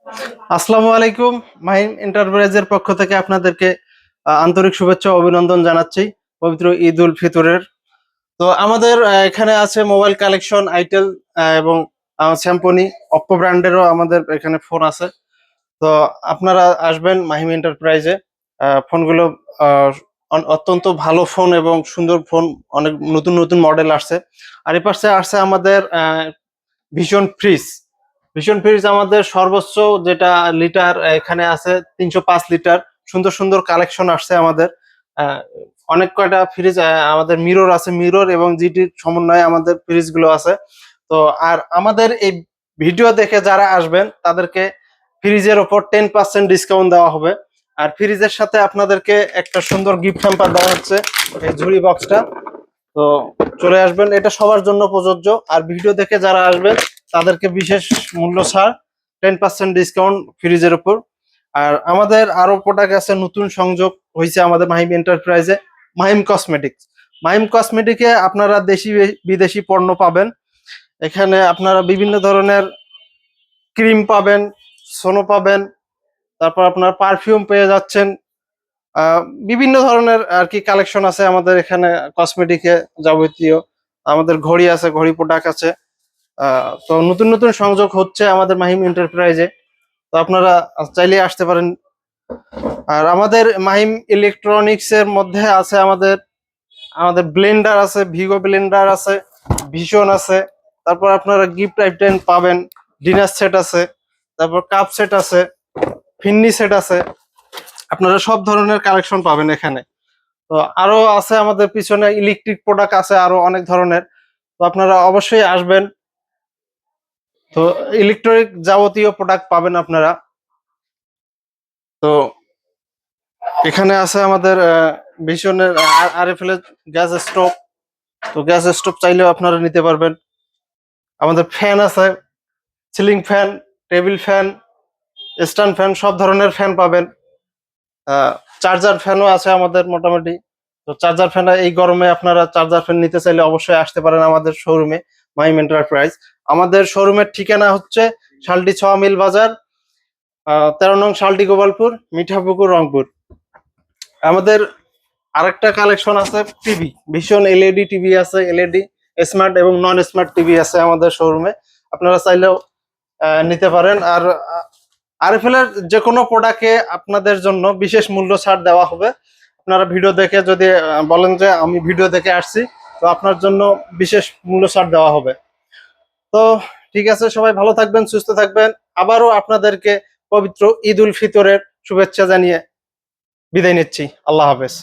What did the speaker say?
আসসালামু আলাইকুম। মাহিম এন্টারপ্রাইজের পক্ষ থেকে আপনাদেরকে আন্তরিক শুভেচ্ছা ও অভিনন্দন জানাচ্ছি পবিত্র ঈদ উল ফিতরের। তো আমাদের এখানে আছে মোবাইল কালেকশন আইটেল এবং স্যামসং অপ্পো ব্র্যান্ডেরও আমাদের এখানে ফোন আছে। তো আপনারা আসবেন মাহিম এন্টারপ্রাইজে। ফোনগুলো আহ, অত্যন্ত ভালো ফোন এবং সুন্দর ফোন, অনেক নতুন নতুন মডেল আসছে। আর এ পাশে আসছে আমাদের ভীষণ ফ্রিজ। ভীষণ ফ্রিজ আমাদের সর্বোচ্চ যেটা লিটার এখানে আছে 305 লিটার। সুন্দর সুন্দর কালেকশন আসছে আমাদের। আহ, অনেক কয়টা ফ্রিজ আমাদের মিরর আছে, মিরর এবং জিটির সমন্বয়ে আমাদের ফ্রিজ গুলো আছে। তো আর আমাদের এই ভিডিও দেখে যারা আসবেন তাদেরকে ফ্রিজের ওপর 10% ডিসকাউন্ট দেওয়া হবে। আর ফ্রিজের সাথে আপনাদেরকে একটা সুন্দর গিফট হ্যাম্পার দেওয়া হচ্ছে, এই ঝুড়ি বক্সটা। তো চলে আসবেন, এটা সবার জন্য প্রযোজ্য। আর ভিডিও দেখে যারা আসবেন তাদেরকে বিশেষ মূল্য ছাড়, 10% ডিসকাউন্ট ফ্রিজের উপর। আর আমাদের আরো প্রোডাক্ট আছে, নতুন সংযোগ হয়েছে আমাদের মাহিম এন্টারপ্রাইজে, মাহিম কসমেটিক্স। মাহিম কসমেটিকে আপনারা দেশি বিদেশি পণ্য পাবেন। এখানে আপনারা বিভিন্ন ধরনের ক্রিম পাবেন, সোনো পাবেন, তারপর আপনার পারফিউম পেয়ে যাচ্ছেন। আহ, বিভিন্ন ধরনের আর কি কালেকশন আছে আমাদের এখানে কসমেটিকে যাবতীয়। আমাদের ঘড়ি আছে, ঘড়ি প্রোডাক্ট আছে। তো নতুন নতুন সংযোগ হচ্ছে আমাদের মাহিম এন্টারপ্রাইজে। তো আপনারা চাইলে আসতে পারেন। আর আমাদের মাহিম ইলেকট্রনিক্স এর মধ্যে আছে আমাদের আমাদের ব্লেন্ডার আছে, ভিগো ব্লেন্ডার আছে, ভীষণ আছে। তারপর আপনারা গিফট আইটেম পাবেন, ডিনার সেট আছে, তারপর কাপ সেট আছে, ফিন্নি সেট আছে। আপনারা সব ধরনের কালেকশন পাবেন এখানে। তো আরো আছে আমাদের পিছনে ইলেকট্রিক প্রোডাক্ট আছে আরো অনেক ধরনের। তো আপনারা অবশ্যই আসবেন। তো ইলেকট্রনিক যাবতীয় প্রোডাক্ট পাবেন আপনারা। তো এখানে আছে আমাদের ভীষণের আরএফএল এর গ্যাস স্টোভ। তো গ্যাস স্টোভ চাইলেও আপনারা নিতে পারবেন। আমাদের ফ্যান আছে, ceiling fan, table fan, stand fan, সব ধরনের ফ্যান পাবেন। চার্জার ফ্যানও আছে আমাদের মোটামুটি। তো চার্জার ফ্যান এই গরমে আপনারা চার্জার ফ্যান নিতে চাইলে অবশ্যই আসতে পারেন আমাদের শোরুমে, মাহিম এন্টারপ্রাইজ। আমাদের শোরুমের ঠিকানা হচ্ছে শালটি 6 মিল বাজার, 13 নং শালটি গোপালপুর, মিঠাপুকুর, রংপুর। আমাদের আরেকটা কালেকশন আছে টিভি, ভীষণ এলইডি টিভি আছে, এলইডি স্মার্ট এবং নন স্মার্ট টিভি আছে আমাদের শোরুমে। আপনারা চাইলেও নিতে পারেন। আর আরএফএল এর যে কোনো প্রোডাক্টে আপনাদের জন্য বিশেষ মূল্য ছাড় দেওয়া হবে। আপনারা ভিডিও দেখে যদি বলেন যে আমি ভিডিও দেখে আসছি, তো আপনার জন্য বিশেষ মূল্য ছাড় দেওয়া হবে। তো ঠিক আছে, সবাই ভালো থাকবেন, সুস্থ থাকবেন। আবারও আপনাদেরকে পবিত্র ঈদ উল ফিতরের শুভেচ্ছা জানিয়ে বিদায় নিচ্ছি। আল্লাহ হাফেজ।